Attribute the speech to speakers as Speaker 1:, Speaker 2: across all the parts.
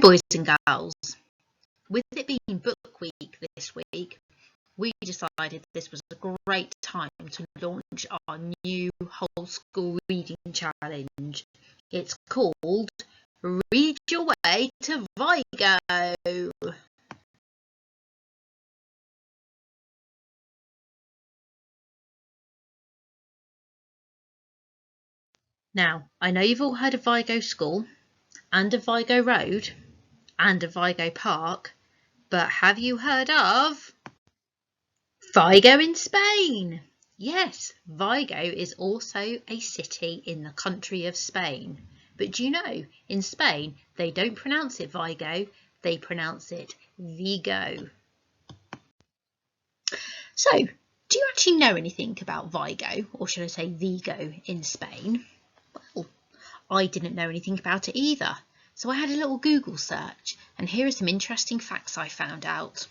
Speaker 1: boys and girls, with it being book week this week, we decided this was a great time to launch our new whole school reading challenge. It's called Read Your Way to Vigo. Now, I know you've all heard of Vigo School and of Vigo Road and of Vigo Park, but have you heard of Vigo in Spain? Yes, Vigo is also a city in the country of Spain. But do you know, in Spain, they don't pronounce it Vigo, they pronounce it Vigo. So, do you actually know anything about Vigo, or should I say Vigo, in Spain? Well, I didn't know anything about it either. So I had a little Google search, and here are some interesting facts I found out.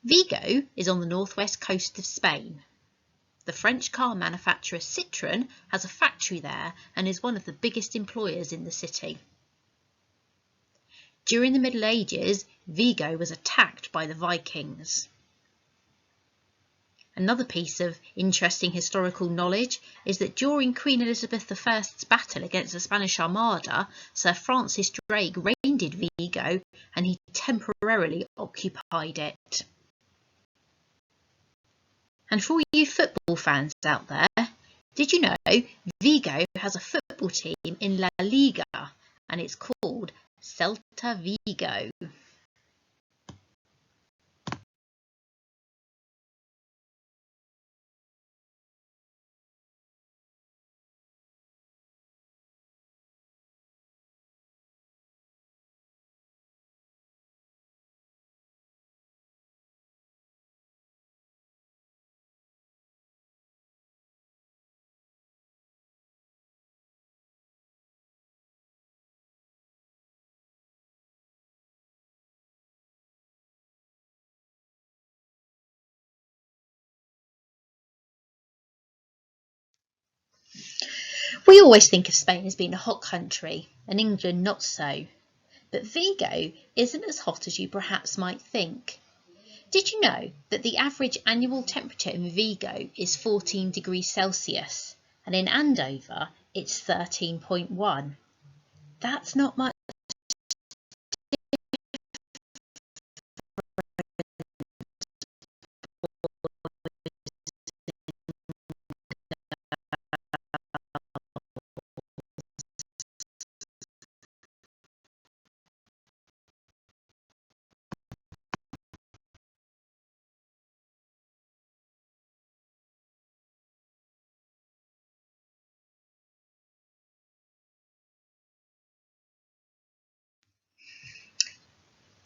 Speaker 1: Vigo is on the northwest coast of Spain. The French car manufacturer Citroën has a factory there and is one of the biggest employers in the city. During the Middle Ages, Vigo was attacked by the Vikings. Another piece of interesting historical knowledge is that during Queen Elizabeth I's battle against the Spanish Armada, Sir Francis Drake raided Vigo and he temporarily occupied it. And for all you football fans out there, did you know Vigo has a football team in La Liga and it's called Celta Vigo? We always think of Spain as being a hot country and England not so, but Vigo isn't as hot as you perhaps might think. Did you know that the average annual temperature in Vigo is 14 degrees Celsius and in Andover it's 13.1? That's not much.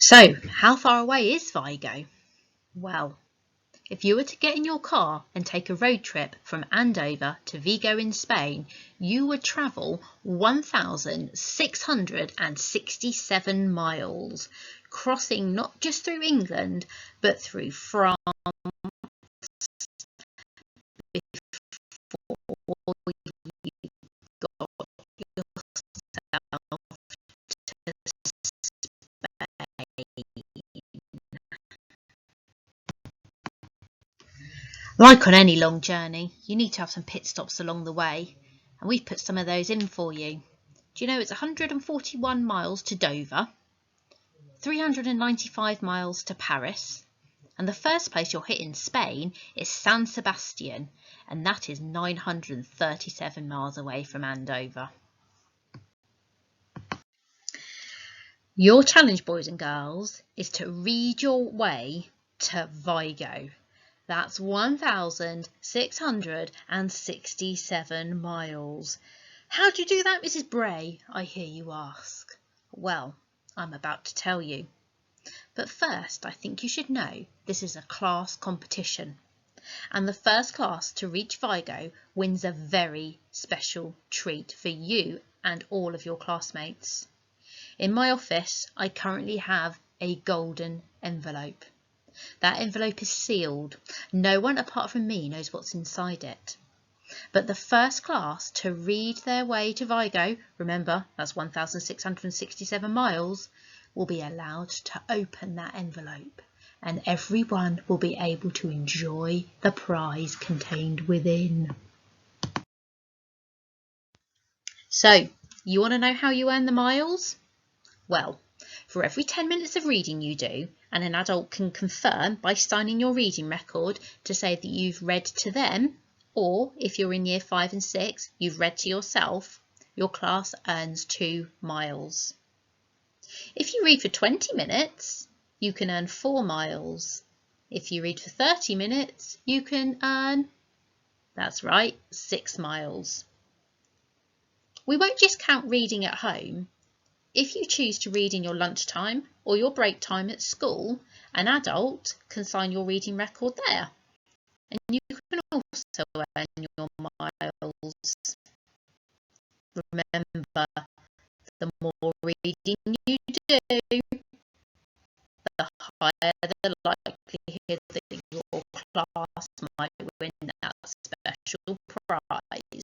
Speaker 1: So, how far away is Vigo? Well, if you were to get in your car and take a road trip from Andover to Vigo in Spain, you would travel 1,667 miles, crossing not just through England, but through France before you got yourself to Like on any long journey, you need to have some pit stops along the way, and we've put some of those in for you. Do you know it's 141 miles to Dover, 395 miles to Paris, and the first place you'll hit in Spain is San Sebastian, and that is 937 miles away from Andover. Your challenge, boys and girls, is to read your way to Vigo. That's 1,667 miles. How do you do that, Mrs. Bray? I hear you ask. Well, I'm about to tell you. But first, I think you should know this is a class competition. And the first class to reach Vigo wins a very special treat for you and all of your classmates. In my office, I currently have a golden envelope. That envelope is sealed. No one apart from me knows what's inside it. But the first class to read their way to Vigo, remember that's 1,667 miles, will be allowed to open that envelope, and everyone will be able to enjoy the prize contained within. So, you want to know how you earn the miles? Well, for every 10 minutes of reading you do, and an adult can confirm by signing your reading record to say that you've read to them, or if you're in year 5 and 6, you've read to yourself, your class earns 2 miles. If you read for 20 minutes, you can earn 4 miles. If you read for 30 minutes, you can earn, that's right, 6 miles. We won't just count reading at home. If you choose to read in your lunchtime or your break time at school, an adult can sign your reading record there. And you can also earn your miles. Remember, the more reading you do, the higher the likelihood that your class might win that special prize.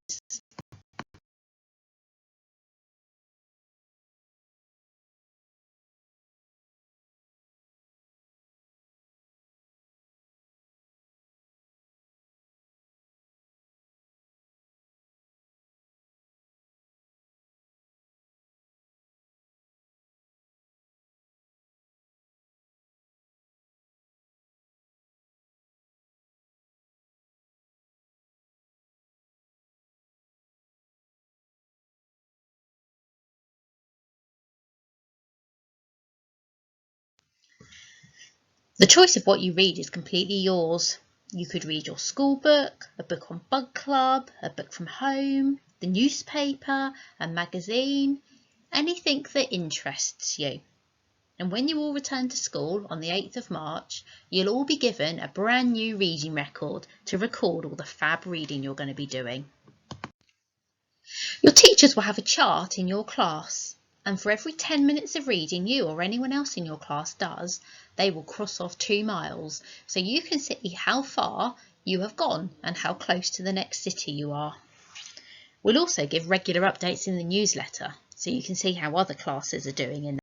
Speaker 1: The choice of what you read is completely yours. You could read your school book, a book on Bug Club, a book from home, the newspaper, a magazine, anything that interests you. And when you all return to school on the 8th of March, you'll all be given a brand new reading record to record all the fab reading you're going to be doing. Your teachers will have a chart in your class, and for every 10 minutes of reading you or anyone else in your class does, they will cross off 2 miles, so you can see how far you have gone and how close to the next city you are. We'll also give regular updates in the newsletter, so you can see how other classes are doing in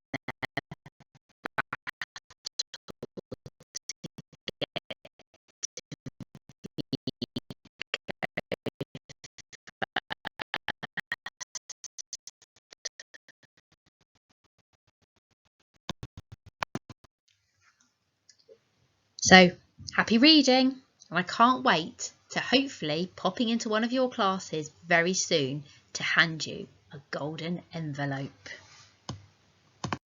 Speaker 1: So, happy reading, and I can't wait to hopefully popping into one of your classes very soon to hand you a golden envelope.